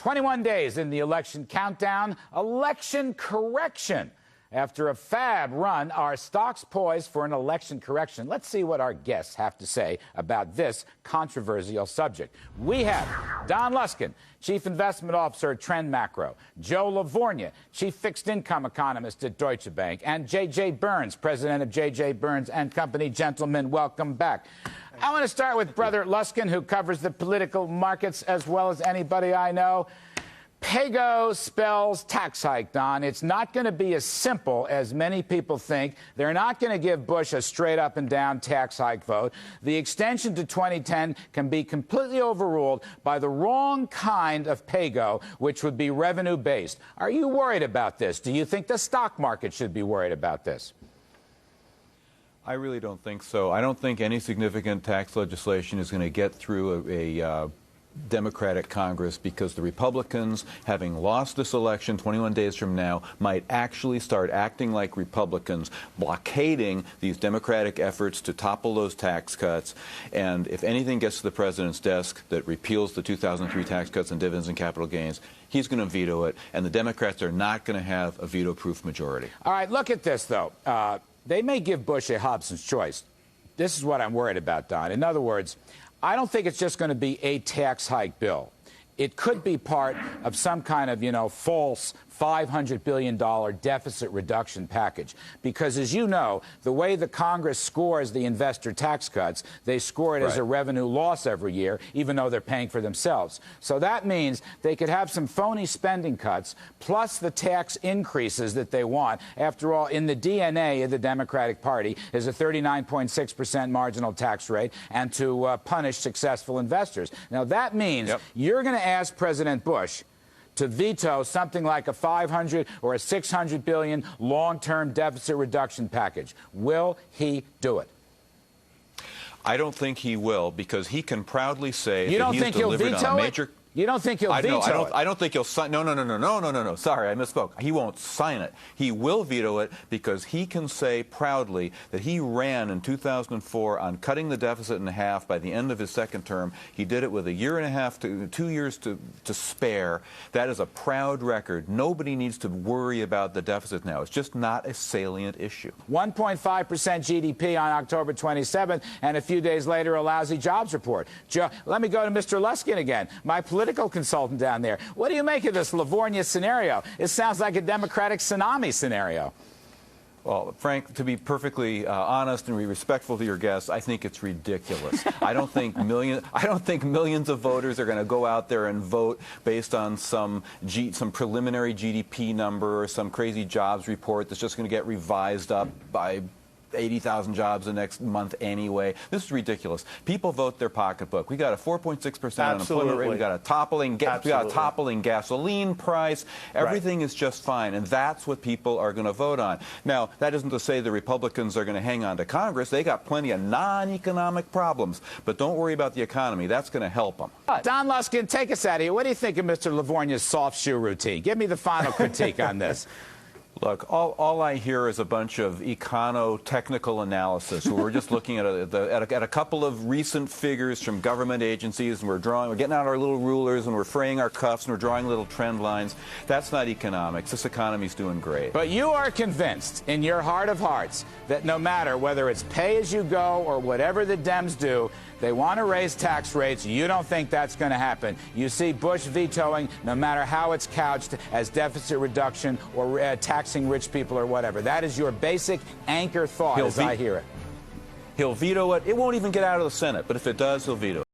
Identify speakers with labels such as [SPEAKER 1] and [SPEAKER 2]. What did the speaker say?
[SPEAKER 1] 21 days in the election countdown, election correction. After a fab run, are stocks poised for an election correction? Let's see what our guests have to say about this controversial subject. We have Don Luskin, Chief Investment Officer at Trend Macro, Joe Lavorgna, Chief Fixed Income Economist at Deutsche Bank, and J.J. Burns, President of J.J. Burns and Company. Gentlemen, welcome back. I want to start with Brother Luskin, who covers the political markets as well as anybody I know. PAYGO spells tax hike, Don. It's not going to be as simple as many people think. They're not going to give Bush a straight up and down tax hike vote. The extension to 2010 can be completely overruled by the wrong kind of PAYGO, which would be revenue based. Are you worried about this? Do you think the stock market should be worried about this?
[SPEAKER 2] I really don't think so. I don't think any significant tax legislation is going to get through a Democratic Congress because the Republicans, having lost this election 21 days from now, might actually start acting like Republicans, blockading these Democratic efforts to topple those tax cuts. And if anything gets to the president's desk that repeals the 2003 tax cuts and dividends and capital gains, he's going to veto it, and the Democrats are not going to have a veto-proof majority.
[SPEAKER 1] All right, look at this, though. They may give Bush a Hobson's choice. This is what I'm worried about, Don. In other words, I don't think it's just going to be a tax hike bill. It could be part of some kind of, false $500 billion deficit reduction package. Because, as you know, the way the Congress scores the investor tax cuts, they score it as a revenue loss every year, even though they're paying for themselves. So that means they could have some phony spending cuts, plus the tax increases that they want. After all, in the DNA of the Democratic Party is a 39.6% marginal tax rate and to punish successful investors. Now, that means you're going to ask President Bush to veto something like a $500 or a $600 billion long-term deficit reduction package. Will he do it?
[SPEAKER 2] I don't think he will, because he can proudly say
[SPEAKER 1] you
[SPEAKER 2] that
[SPEAKER 1] don't
[SPEAKER 2] he's
[SPEAKER 1] think he'll
[SPEAKER 2] delivered
[SPEAKER 1] veto
[SPEAKER 2] on a
[SPEAKER 1] it?
[SPEAKER 2] major...
[SPEAKER 1] You don't think he'll veto it?
[SPEAKER 2] I don't think he'll sign. No. Sorry, I misspoke. He won't sign it. He will veto it because he can say proudly that he ran in 2004 on cutting the deficit in half by the end of his second term. He did it with a year and a half to 2 years to spare. That is a proud record. Nobody needs to worry about the deficit now. It's just not a salient issue.
[SPEAKER 1] 1.5% GDP on October 27th, and a few days later, a lousy jobs report. Let me go to Mr. Luskin again. My political consultant down there. What do you make of this Lavorgna scenario? It sounds like a Democratic tsunami scenario.
[SPEAKER 2] Well, Frank, to be perfectly honest and be respectful to your guests, I think it's ridiculous. I don't think millions of voters are going to go out there and vote based on some preliminary GDP number or some crazy jobs report that's just going to get revised up by 80,000 jobs the next month anyway. This is ridiculous. People vote their pocketbook. We got a 4.6% unemployment rate. We got a toppling gasoline price. Everything is just fine, and that's what people are going to vote on. Now, that isn't to say the Republicans are going to hang on to Congress. They got plenty of non-economic problems, but don't worry about the economy. That's going to help them.
[SPEAKER 1] Don Luskin, take us out of here. What do you think of Mr. Lavorgna's soft shoe routine? Give me the final critique on this.
[SPEAKER 2] Look, all I hear is a bunch of econo-technical analysis. We're just looking at a couple of recent figures from government agencies, and we're getting out our little rulers, and we're fraying our cuffs, and we're drawing little trend lines. That's not economics. This economy's doing great.
[SPEAKER 1] But you are convinced, in your heart of hearts, that no matter whether it's pay-as-you-go or whatever the Dems do, they want to raise tax rates. You don't think that's going to happen. You see Bush vetoing, no matter how it's couched, as deficit reduction or taxing rich people or whatever. That is your basic anchor thought, as I hear it.
[SPEAKER 2] He'll veto it. It won't even get out of the Senate, but if it does, he'll veto it.